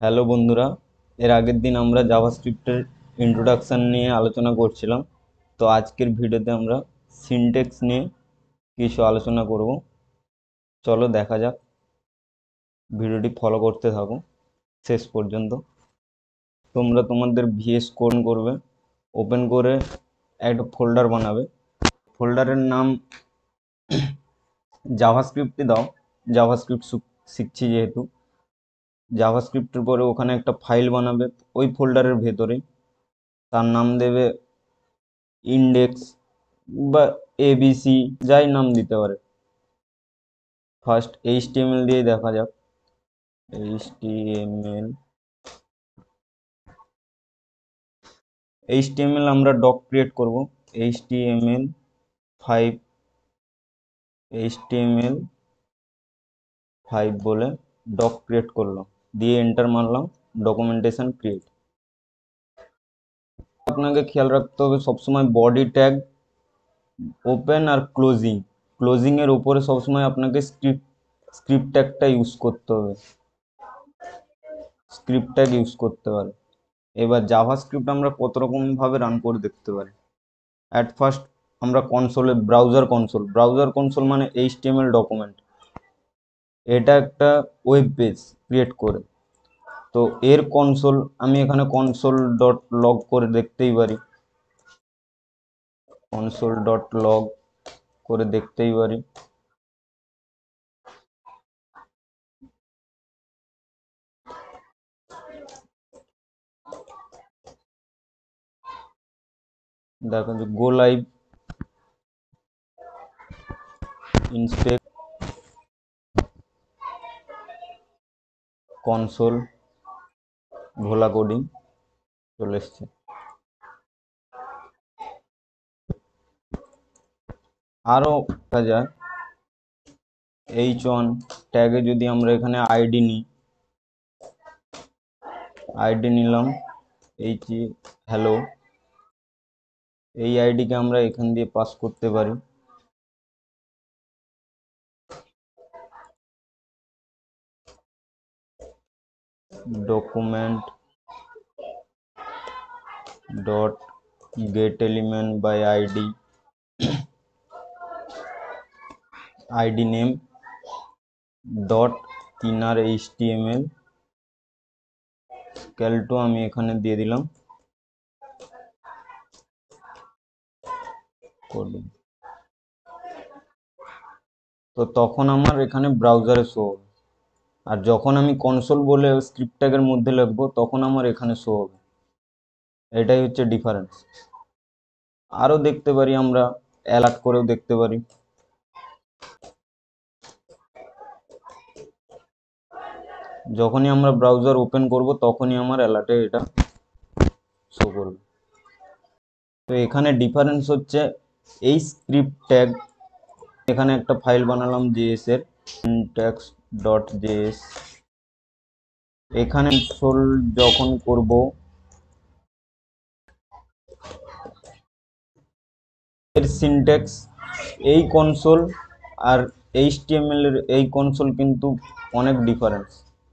Hello বন্ধুরা, এর আগের দিন আমরা জাভাস্ক্রিপ্টের ইন্ট্রোডাকশন নিয়ে আলোচনা করছিলাম। তো আজকের ভিডিওতে আমরা সিনট্যাক্স নিয়ে কিছু আলোচনা করব। চলো দেখা যাক, ভিডিওটি ফলো করতে থাকো শেষ পর্যন্ত। তোমরা তোমাদের ভিএস কোড করবে, ওপেন করে একটা ফোল্ডার বানাবে। ফোল্ডারের নাম জাভাস্ক্রিপ্টে দাও। জাভাস্ক্রিপ্ট শিখছি যেহেতু, জাভাস্ক্রিপ্টের পরে ওখানে একটা ফাইল বানাবে ওই ফোল্ডারের ভেতরে। তার নাম দেবে ইন্ডেক্স বা এবিসি, যাই নাম দিতে পারে। ফার্স্ট এইচটিএমএল দিয়ে দেখা যাক। এইচটিএমএল আমরা ডক ক্রিয়েট করব। এইচটিএমএল 5 এইচটিএমএল 5 বলে ডক ক্রিয়েট করলাম, দিয়ে এন্টার মারলাম। Documentation create. আপনাকে খেয়াল রাখতে হবে সবসময় বডি ট্যাগ ওপেন আর ক্লোজিং এর উপরে সবসময় আপনাকে স্ক্রিপ্ট ট্যাগটা ইউজ করতে হবে। স্ক্রিপ্ট ট্যাগ ইউজ করতে পারে। এবার জাভাস্ক্রিপ্ট আমরা কত রকম ভাবে রান করে দেখতে পারি। অ্যাট ফার্স্ট আমরা কনসোলে ব্রাউজার কনসোল মানে এইচটিএমএল ডকুমেন্ট। এটা একটা ওয়েব পেজ ক্রিয়েট করে, তো এর কনসোল আমি এখানে কনসোল ডট লগ করে দেখতেই পারি। কনসোল ডট লগ করে দেখতেই পারি। দেখো যে গো লাইভ, ইনস্পেক্ট, কনসোল, ভোলা কোডিং চলে এসছে। আরো দেখা যায় H1 ট্যাগে যদি আমরা এখানে আইডি নিলাম হ্যালো, এই আইডিকে আমরা এখান দিয়ে পাস করতে পারি। Document dot get element by ID name dot inner HTML ক্যালটো আমি এখানে দিয়ে দিলাম কোডিং। তো তখন আমার এখানে ব্রাউজারে শো হবে, আর যখন আমি কনসোল বলে স্ক্রিপ্ট ট্যাগের মধ্যে লিখবো তখন আমার এখানে শো হবে। এটাই হচ্ছে ডিফারেন্স। আরো দেখতে পারি, আমরা অ্যালার্ট করেও দেখতে পারি। যখনই আমরা ব্রাউজার ওপেন করব তখনই আমার অ্যালার্টে এটা শো করবে। তো এখানে ডিফারেন্স হচ্ছে এই স্ক্রিপ্ট ট্যাগ। এখানে একটা ফাইল বানালাম জেএস এর syntax ডট জেএস। এখানে কনসোল যখন করব এর সিনট্যাক্স, এই কনসোল আর এইচটিএমএল এর এই কনসোল কিন্তু অনেক ডিফারেন্স।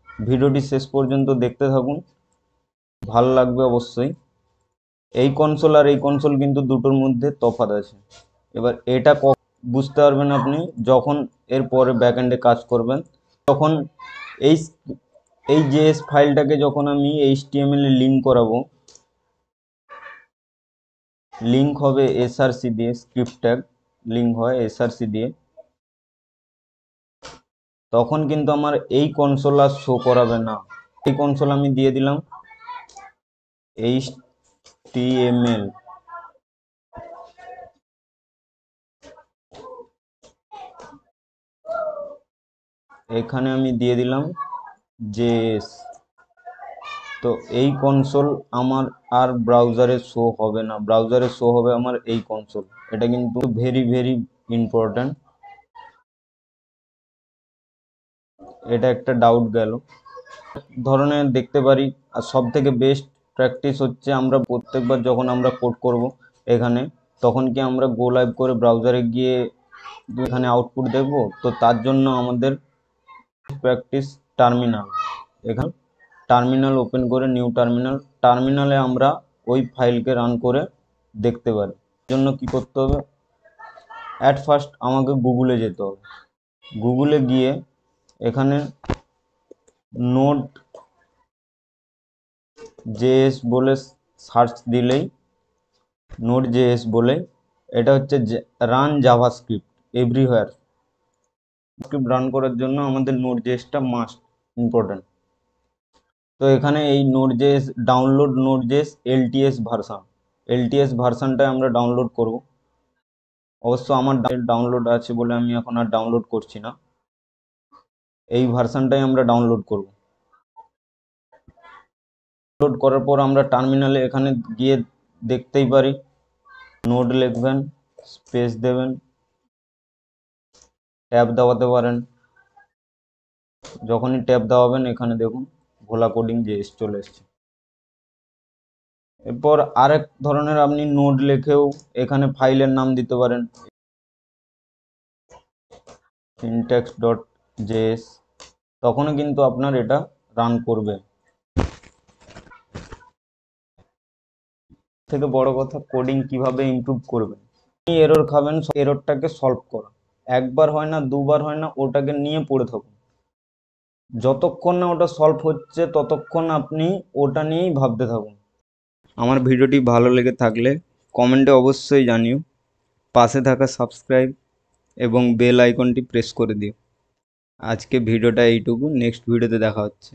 ভিডিওটি শেষ পর্যন্ত দেখতে থাকুন, ভালো লাগবে অবশ্যই। এই কনসোল আর এই কনসোল কিন্তু দুটোর মধ্যে তফাৎ আছে। এবার এটা বুঝতে পারবেন আপনি যখন এর পরে ব্যাকএন্ডে কাজ করবেন। তখন এই এই জেএস ফাইলটাকে যখন আমি এইচটিএমএল এ লিঙ্ক করাবো, লিঙ্ক হবে এসআরসি দিয়ে, স্ক্রিপ্ট ট্যাগ লিঙ্ক হয় এসআরসি দিয়ে, তখন কিন্তু আমার এই কনসোল আর শো করাবে না। এই কনসোল আমি দিয়ে দিলাম এইচটিএমএল। এখানে আমি দিয়ে দিলাম জেএস। তো এই কনসোল আমার আর ব্রাউজারে শো হবে না, ব্রাউজারে শো হবে আমার এই কনসোল। এটা কিন্তু ভেরি ভেরি ইম্পর্ট্যান্ট। এটা একটা ডাউট গেল। ধরনের দেখতে পারি। আর সব থেকে বেস্ট প্র্যাকটিস হচ্ছে আমরা প্রত্যেকবার যখন আমরা কোড করব এখানে, তখন কি আমরা গো লাইভ করে ব্রাউজারে গিয়ে এখানে আউটপুট দেখব। তো তার জন্য আমাদের প্র্যাকটিস টার্মিনাল। এখানে টার্মিনাল ওপেন করে নিউ টার্মিনালে আমরা ওই ফাইলকে রান করে দেখতে পারি। জন্য কি করতে হবে, অ্যাট ফার্স্ট আমাকে গুগলে যেতে হবে। গুগলে গিয়ে এখানে নোড জেএস বলে সার্চ দিলেই নোড জেএস বলে, এটা হচ্ছে run JavaScript everywhere. Script run করার জন্য আমাদের নোড জেএসটা মাস্ট ইম্পর্টেন্ট। তো এখানে এই node JS download node JS LTS ভার্সানটাই আমরা ডাউনলোড করব। অবশ্য আমার ডাউনলোড আছে বলে আমি এখন আর ডাউনলোড করছি না, এই ভার্সানটাই আমরা ডাউনলোড করব। ডাউনলোড করার পর আমরা টার্মিনালে এখানে গিয়ে দেখতেই পারি, নোড লিখবেন, স্পেস দেবেন, ট্যাব দাবাতে পারেন। যখনই ট্যাব দাবাবেন এখানে দেখুন ভোলা কোডিং জেএস চলে এসছে। এরপর আরেক ধরনের আপনি নোড লিখেও এখানে ফাইলের নাম দিতে পারেন, syntax.js, তখনও কিন্তু আপনার এটা রান করবে। থেকে বড় কথা, কোডিং কিভাবে ইমপ্রুভ করবেন। এরর খাবেন, এররটাকে সলভ করা, একবার হয় না, দুবার হয় না, ওটাকে নিয়ে পড়ে থাকুন। যতক্ষণ না ওটা সলভ হচ্ছে ততক্ষণ আপনি ওটা নিয়েই ভাবতে থাকুন। আমার ভিডিওটি ভালো লেগে থাকলে কমেন্টে অবশ্যই জানিও, পাশে থাকা সাবস্ক্রাইব এবং বেল আইকনটি প্রেস করে দিও। আজকে ভিডিওটা এইটুকু, নেক্সট ভিডিওতে দেখা হচ্ছে।